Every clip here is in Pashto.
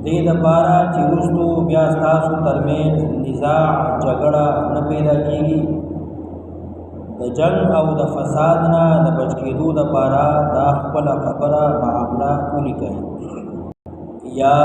دې دپاره چې وروستو بیا ستاسو ترمنځ نزاع جګړه نه پیدا کېږي. د جنګ او د فساد نه د بچ کېدو دپاره دا خپله خبره معامله ولیکئ. یا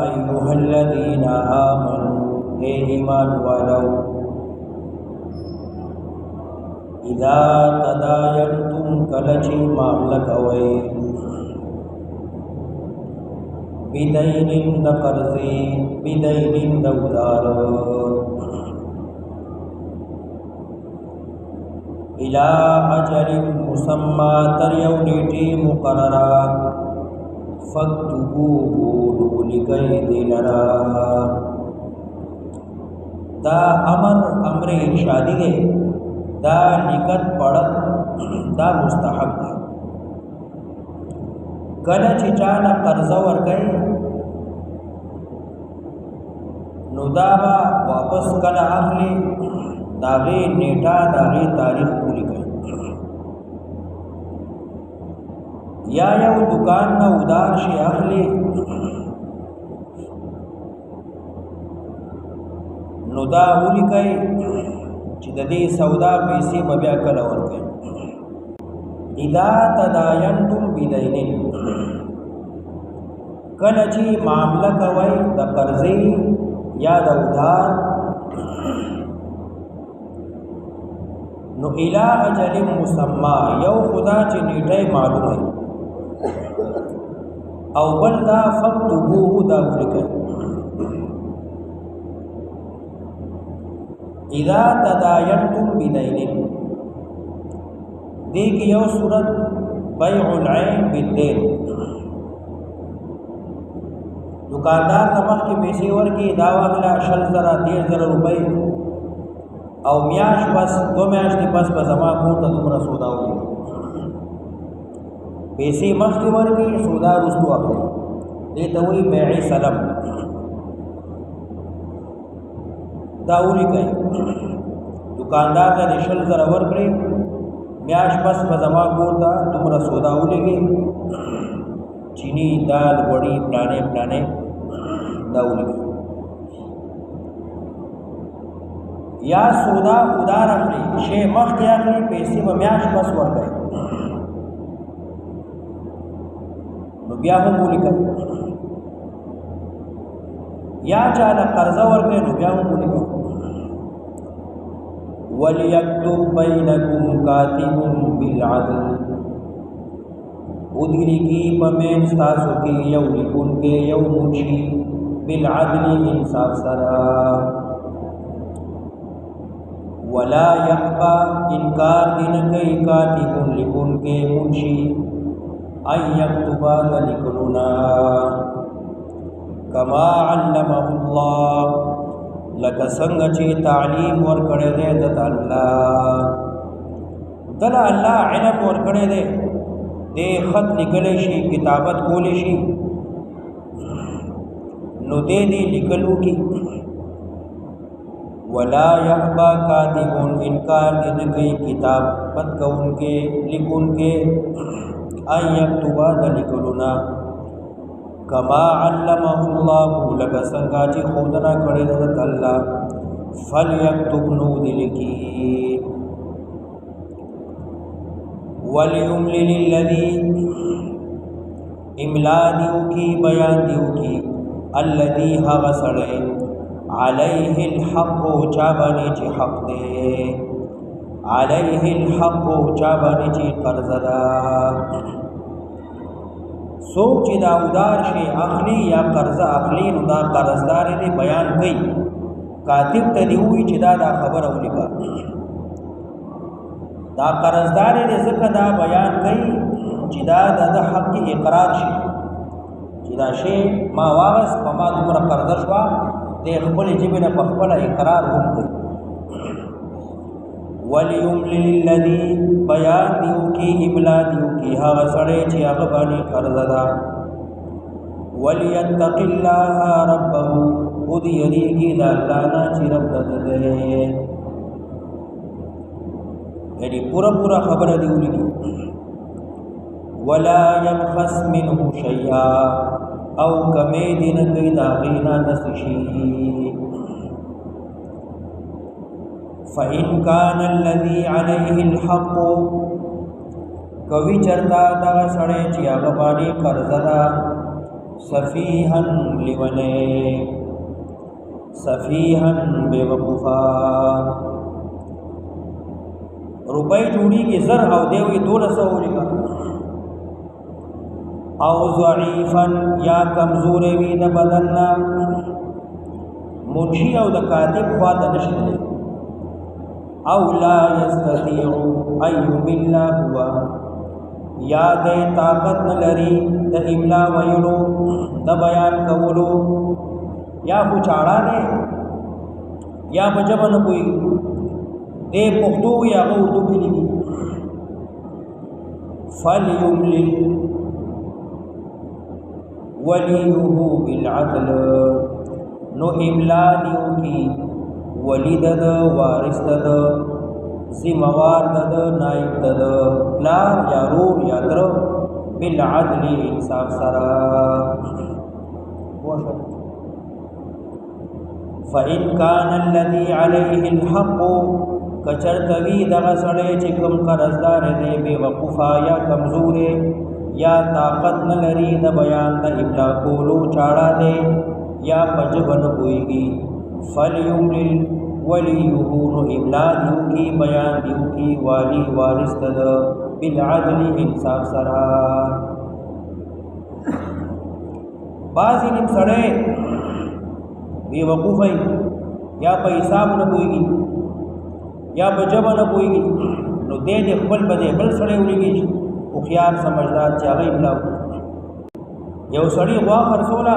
ایها الذین آمنوا اے ایمان والو اذا تداینتم کله چې معامله کوئ بدین د قرضې بدین د ادار الى اجل مسمى تر یو نیټې مقرره فاکتبوه لکئ دې لرا. دا امر ارشادی دی. دا لکت پڑھت دا مستحب دی. کله چې چاله قرضه ورکړي نو دا به واپس کله اخلي د هغې نیټه د هغې تاریخ ولیکئ. یا یو دکان نه ادار شي اخلي نو دا ولیکئ چې د دې سودا پیسې به بیا کله ورکړئ. اذا تداینتم بدین کله چې معامله کوئ د قرضې یا د ادار نو الی اجل مسمى یو خدا چې نیټه معلومه او بل دا فاکتبوه دا ولیکئ. اذا تداینتم بدین دې کې یو صورت بیع العین بالدین. دکاندار ته مخکې پیسې ورکړي دا واخله 10,000 روپۍ او میاشت بس 2 میاشتې بس به زما کور ته دومره سودا وکړي. پیسې مخکې ورکړي سودا وروستو اخلي. دې ته وایي بیع سلم. دا ولیکئ دکاندار ته 10,000 ورکړي میاشت بس به زما کور ته دومره سودا ولګي چینی دال وړي پلانې دا ولیکئ. یا سودا ادار اخلي شی مخکې اخلي پیسې به میاشت بس ورکړي نو بیا هم ولیکئ. یا چاله قرضه ورکړي نو بیا هم ولیکئ. وَلْيَكْتُبْ بَيْنَكُمْ كَاتِبٌ بِالْعَدْلِ ودلیږي په منځ تاسو کې یو لیکونکی یو منشي بالعدل انصاف سره. ولا يأبى انکار دې نه کوي کاتب لیکونکی منشي ان یکتب لیکلونا کما علمه الله لکه څنګه چې تعلیم ورکړی دی د الله دله الله علم ورکړی دی دې خط لیکلی شي کتابت کولی شي نو دې لیکلو کې ولا یأبى کاتب انکار دې نه کوي کتابت کوونکې لیکونکې ان یکتب لیکلونا کما علمه الله لکه څنګه چې ښودنه کړې ده د الله فلیکتب نو دې لیکي. ولیملل الذی املا دیو کی بیان دیو کی الذی هغه سړی علیه الحق چا باندې چې حق دی علیه الحق چا باندې چې قرض ده. څوک چې دا ادار شي اخلي یا قرضه اخلي نو دا قرضدار دې بیان کوي کاتب ته دی وی چې دا خبره ولیکه. دا قرضدار دې ځکه دا بیان کوي چې دا د حق اقرار شي چې دا شی ما واغس په ما دومره قرضه شوه دې خپلې ژبې نه په خپله اقرار هم کوي. ولیملل الذی بیان دیو کی املا دیو کی هغه سړی چې هغه باندې قرضه ده. ولیتق الله ربه خود یریږي د الله نه چې رب ده دی یعنی پورا خبره دی ولیکي. ولا يبخس منه شيئا او کمی دین کئی داغینا نسشی فَإِنْ كَانَ الَّذِي عَلَيْهِ الْحَقُّ کوي چرتا دا سړی چې هغه باندې قرضه ده سفیحا لیونه سفیحا بیوقوفا روپۍ جوړیږي زر او دیوی 1200 ولیکا او ضعیفا یا کمزور وي د بدننا منشي او د کاتب خواته نشته او لا يستطيع ان يمل هو یا د طاقت نلري د املا ویلو د بیان کولو یا پوچاړه نه یا بجبن کوئی دے پختو یا اردو کې لیکي فليملل وليه بالعدل نو املا دیو کی ولید د وارث د ذمہوار د نائب د پلار یا رور یا در بالعدل انصاف سره فإن كان الذي عليه الحق کچرتوی دغه سړی چې کوم قرضدار دی بے وقوفا یا کمزور یا طاقت نه لري د بیان د املا کولو چاړه دی یا پجبن کويږي فليملل وليه نو املا دیو کی بیان دیو کی والی وارث د بالعدل انصاف سره بعضی نیم سړی بے وقوفی یا په حساب نه کويږي یا بجبه نه کويږي نو دې خپل بده بل سړی ولګي او خيار سمجھدار چې هغه املا یو سړی غوا خرڅولا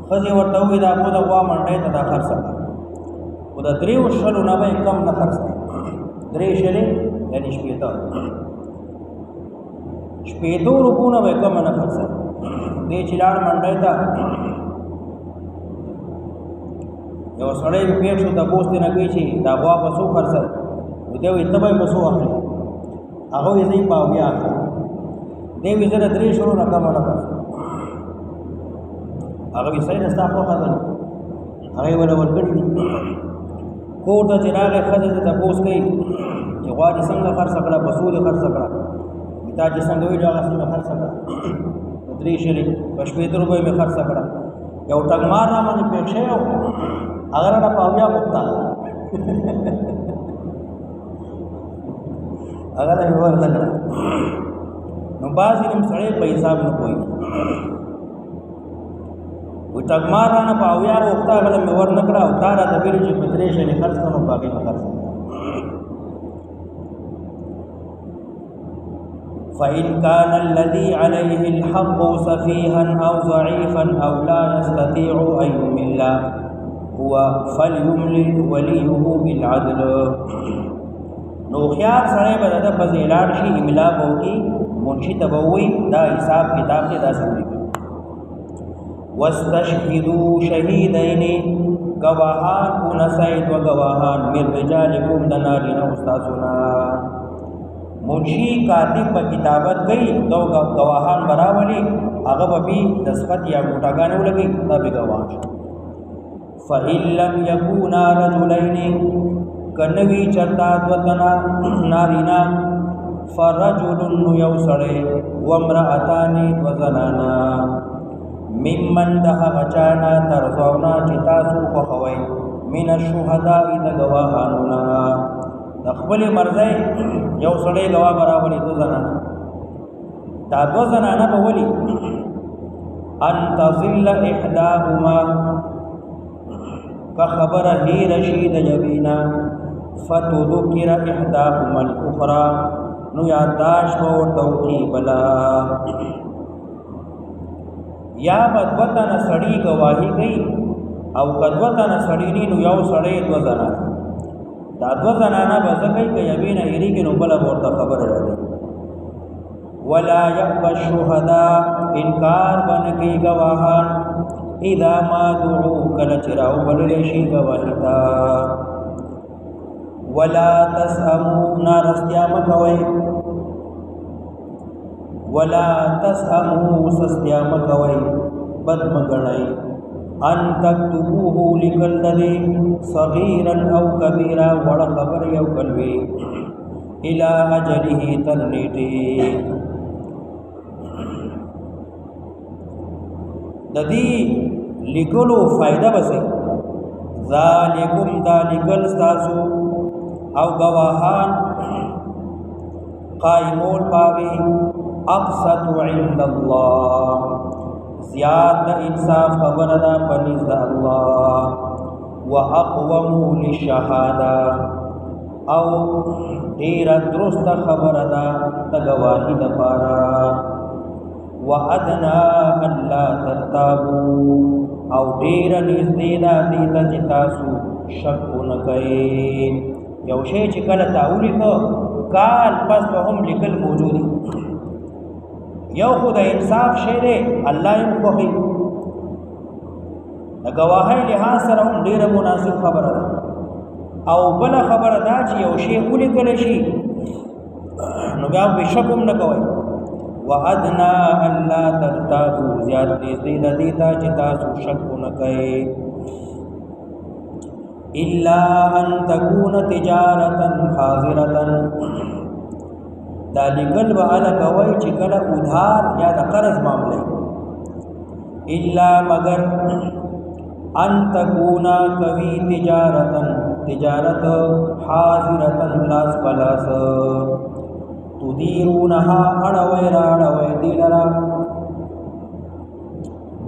خزي ورته وي دا په غوا منډه ته دا خرڅه او دا دریو شلو نه به کم نه خرڅه درې شلې یعنی شپېتو روپونه به کم نه خرڅه دې چلار منډه ته یو سړی په پیښ شو د پوسټ نه کوي چې دا غوا په څو خرڅه دوی وي تبه په څو اخلي هغه یې ځای پاو بیا اخلي دوی وي زره درې شروع نه کومه نه خرڅه هغه یې صحیح نستا په خاطر هغه ولا ورګړي کوټه چې راغی خځه ته پوسټ کوي چې غوا دې څنګه خرڅه کړه په څو دې خرڅه کړه تا چې څنګه وی دا څنګه خرڅه کړه درې شلې په 70 روپۍ مې خرڅه کړه یو ټګمار را باندې پېښه یو اگر نه پاویا مختا اگر نه ورته کړه نو بازي نیم سړی په حساب نه کوي و ټګمار نه پاویا مختا اگر مې ور نه کړه او تارا د ویل چې پترې شلې خرڅ کړو باقي نه خرڅ فإن كان الذي عليه الحق سفيها أو ضعيفا أو لا يستطيع أن يمل هو فليملل وليه بالعدل نو خيار سره به د فضیلات شي املا بوږي منشي تبوي دا حساب کتاب کې دا سمري واستشهدوا شهيدين گواهان ونسيد وگواهان من رجالكم دنارنا استاذنا منشی کاتب په کتابت کوي دو گواهان براولي هغه به دسخط یا موټاګانې ولګي دا به گواه فإن لم يكونا رجلين کنوی چرتا دوتنا نارینا فرجل یو سړی وامرأتان وزنانا ممن ده غچانا ترزونا چې تاسو خوښوئ من الشهداء د گواهانونا د خپل مرزي یو سړی گواه برابرې دو زنانا دا دو زنانا به ولي ان تظل احداهما كخبر هي رشيد جبينا فتذكر احداهما الاخرى نو یاداش و توکی بلا یا بدوتن سړی گواہی کوي او بدوتن سړی نو یو سړی دو زنانا دا دو زنانا بزکی که یبینا ایریگی نو بلا بورتا خبر راده ولا یقبى الشهداء انکار بنکی گواهان اذا ما دعو کلچراو بللیشی گواهیتا ولا تسأمو نارستیا مکوئی ولا تسأموا سستیا مکوي بد مګړی ان تكتبوه لکل دې صغيرا او كبيرا وړ خبر یو کلوي الى اجله ترنيټي د دې لیکلو فائدہ بسې ذالکم ذالکل تاسو او گواهان قائمون باغی اقصد عند الله زیاد انصاف خبر دا پنیز دا اللہ واقوم للشهاده او دیر درست خبر دا گواهی دا پارا وادنا الا ترتابو او دیر نزدې دا دیتا چې تاسو شک نکئ یو شی چې کله تاولی کو کال پس به هم لیکل موجودی یو خو د انصاف شی دی الله یې خوښي د ګواهۍ لحاظ سره هم ډیره مناسب خبره ده او بله خبره دا چې یو شی ولیکل شي نو بیا به شک هم نه کوئ وادنا الله ترتابو زیات نږدې د دې ته چې تاسو شک نه کوئ الا ان تكون تجارتا حاضرتا دا لګل به اله کوي چې کله ادھار یا د قرض معاملې الا مگر ان تكون کوي تجارت حاضرتا لاس پلاس تدیرونها اڑوی راڑوی دیلرا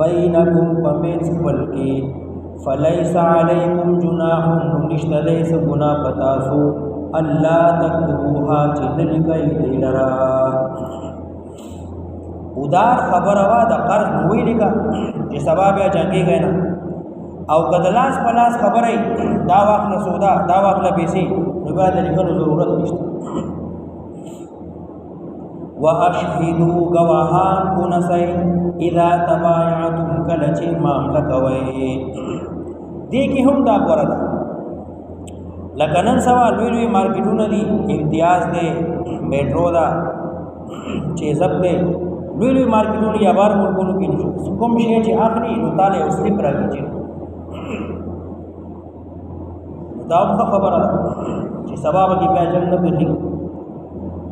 بینکم پمینس پلکی فلیس علیکم جناح نشت لیس گناہ پتاسو اللہ تکتبوها چلنکی دیلرا ادار خبروا دا قرض نوی لکا جی سباب یا جنگی گئے نا او کدلاس پلاس خبری دا واقل سودا دا واقل پیسی نبا دلکن ضرورت نشتا واشهدوا گواهان کونسئ اذا تبایعتم کله چې معامله کوئ دې کې هم دا غوړه ده لکه نن سبا لوی لوی مارکیټونه دي امتیاز دی میټرو دا چې ضبط دی لوی لوی مارکیټونه یا بار ملکونو کې نشو کوم شی چې اخلي نو تعالی اوس لې راځي دا خبره ده چې سبب کې بیا جنت دی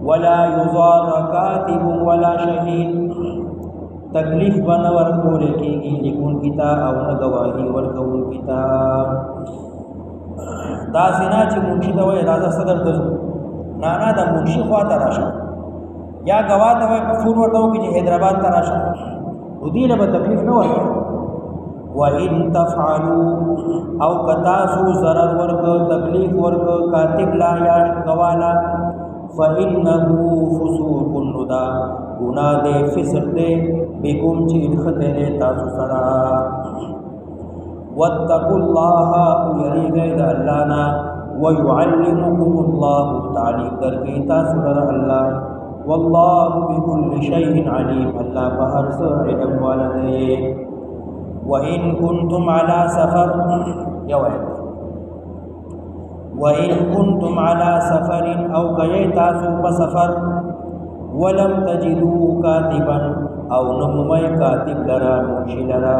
ولا يضار كاتب ولا شهيد تکلیف بنا ورکول کېږي لیکون کتا او نه گواهی ورکول کتا دا سینا چې منشي ته وایي راځه صدر ته نه نه د منشي خوا ته راشه یا گواه ته وایي فون ورته وکړي چې حیدرآباد ته راشه نو دې له به تکلیف نه ورکوي وَإِن تَفْعَلُوا او کتاسو ضرر ورک تکلیف ورک کاتب لا یا گوالا فَإِنَّهُ فُسُوقٌ نُدا گناہ دے فسق دے بكم چین خطے تاسو سرا وَاتَّقُوا اللَّهَ یریگئی دا اللہ نا وَيُعَلِّمُكُمُ اللَّهُ تعلیم در کی تاسو در اللہ وَاللَّهُ بِكُلِّ شَيْءٍ عَلِيمٌ اللہ بہر سے علم والدے وَإِن كُنتُمْ عَلَى سَفَرٍ وَإِن كُنتُمْ عَلَى سَفَرٍ او کئی تاسو بسفر ولم تجدوا كاتبا او نمومی کاتب لرا منشی لرا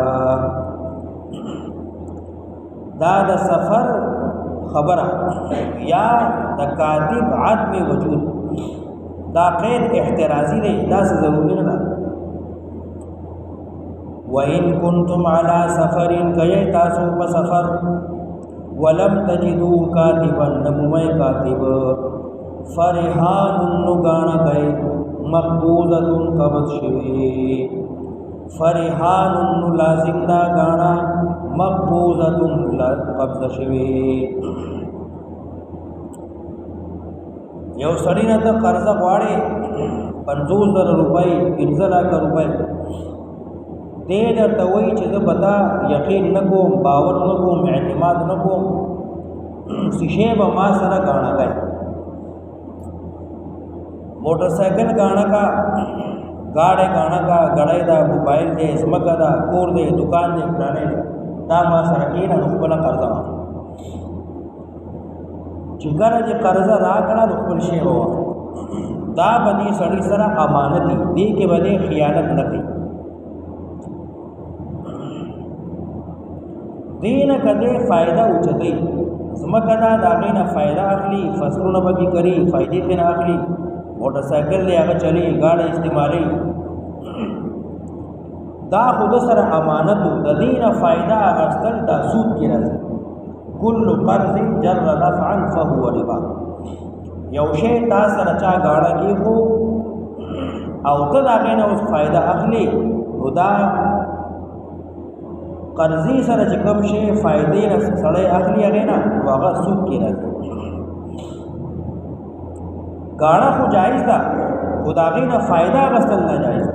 دا د سفر خبره یا د کاتب عدم وجود دا قید احترازی دی دا سے ضروری نه وَإِن كُنتُمْ عَلَى سَفَرٍ کئی تاسو بسفر ولم تجدوا كاتبا نمومی کاتب فرحان نگانا کئی مقبوضت قبض شوی فرحان لازم دا گانا مقبوضت قبض شوی یو سړی نه ته قرضه غواړي 50,000 روپۍ 15,00,000 روپۍ دې درته وایي چې زه به تا یقین نه کوم باور نه کوم اعتماد نه کوم شیشې به ما سره ګاڼه کوي موټر سایکل ګاڼه کا گاڑی ګاڼه کا ګړی دا موبایل دی ځمکه دا کور دی دکان دی پلانې دا ما سره کېنه نو خپله قرضه واخله چې کله چې قرضه راکړه نو خپل شی به واخله دا بدی سړی سره امانتي دی کې بدی خیانت نه کوي دینه کده فائدہ اوچتای زمکه دا داغینه فائدہ اخلي فصلونه به کوي فائدې ته اخلي موټر سایکل له هغه چلی گاڑی استعمالي دا خود سره امانت د دینه فائدہ اغستل دا سود کې راځي کل قرض جر نفعا فهو ربا یو شی تا سره چا گاڑه کې خو او ته داغینه اوس فائدہ اخلي خدا قرضی سره چې کوم شی فائدې نه سړی اخلي هغه نه هغه سود کې راځي گاڑه خو جایز ده خدای نه فائدہ غسل نه جایز ده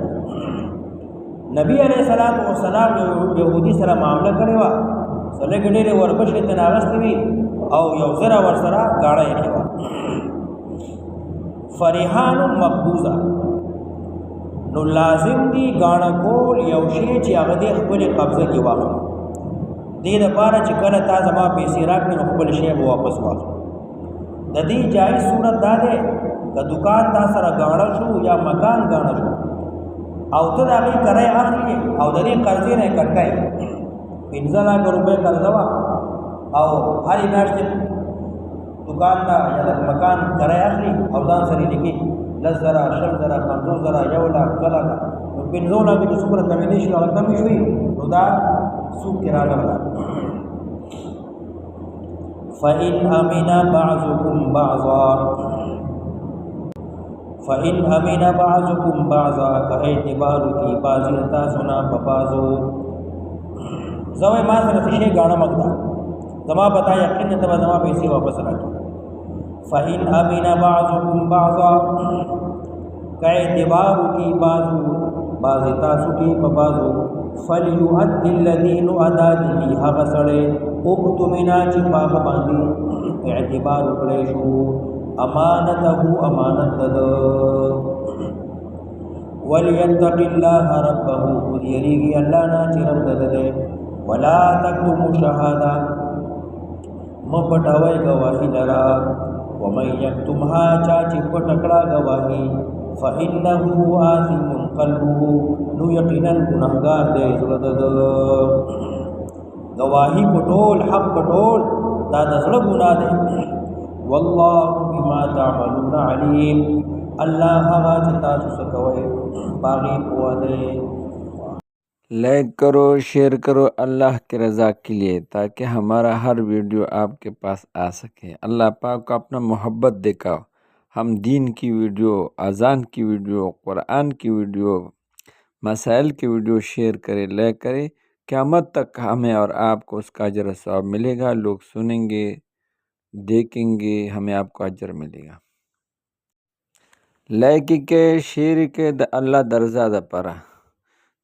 نبی علیہ الصلوۃ والسلام يهودي سره معاملہ کړی و سره ګډېره ورپښې ته ناغستې وي او یو زره ور سره گاڑه یې کړو فریحان مقبوضه نو لازم دی گاڑه کول یو شی چې هغه د خپل قبضه کې واخلي دې لپاره چې کله تا زما پیسې راکړې نو خپل شی به واپس واخلي د دې جایز صورت دا ده که دکان تا سره گاڑه شو یا مکان گاڑه شو او ته د هغې کرایه اخلي او د دې قرضې نه یې کټکای 15 लाख روپۍ قرضه وه او هرې میاشتې دکان ته یا د مکان کرایه اخلي او ځان سره یې لیکي 10 زره 20 زره 50 زره 1 लाख 2 लाख نو 15 लाख چې څومره کمېدی شي هغه کمې شوي نو دا سود کې راغله فإن أمن بعضكم بعضا فإن أمن بعضكم بعضا که اعتبار کی بازی تاسو نه په بازو زوی ما سره شي غاڼه مګدا زما پتا یقین ته زما پیسې واپس راکړي فإن أمن بعضكم بعضا که اعتبار کی بازو بازی تاسو کی په بازو فليؤدي الذين ادا دي هغه سره اوتمنا چې پاک باندې اعتبار وکړي شو امانته امانت ده وليتق الله ربه وديريږي الله نه چې رب ده ولا تكتم شهاده مپټوي گواہی لرا ومن يكتمها چا چې پټکړه گواہی فإنه آثم قلبه نو یقینا گناهګار دی زړه د گواہی پټول حق پټول دا د زړه ګناه دی والله بما تعملون علیم الله هغه چې تاسو څه کوئ باغی پوه دی لائک کرو شیئر کرو اللہ کی رضا کے لیے تاکہ ہمارا ہر ویڈیو آپ کے پاس آ سکے اللہ پاک کو اپنا محبت دکھاؤ ہم دین کی ویڈیو اذان کی ویڈیو قرآن کی ویڈیو مسائل کی ویڈیو شیئر کرے لائک کرے قیامت تک ہمیں اور آپ کو اس کا اجر و ثواب ملے گا لوگ سنیں گے دیکھیں گے ہمیں آپ کو اجر ملے گا لائک کے شیئر کے اللہ درزا د پرا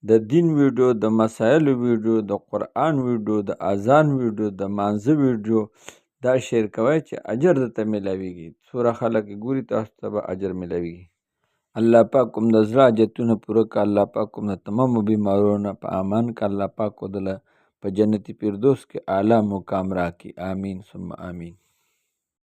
د دین ویډیو د مسائل ویډیو د قرآن ویډیو د اذان ویډیو د مانځه ویډیو دا شیر کوئ چې اجر درته ملاویږي څومره خلک ګوري تاسو ته به اجر ملاویږي الله پاک کوم د زړه حاجتونه پوره کړه الله پاک کوم د تمامو بیمارونو په امان کړه الله پاک کو دله په جنت فردوس کې اعلی مقام راکړي آمین ثم آمین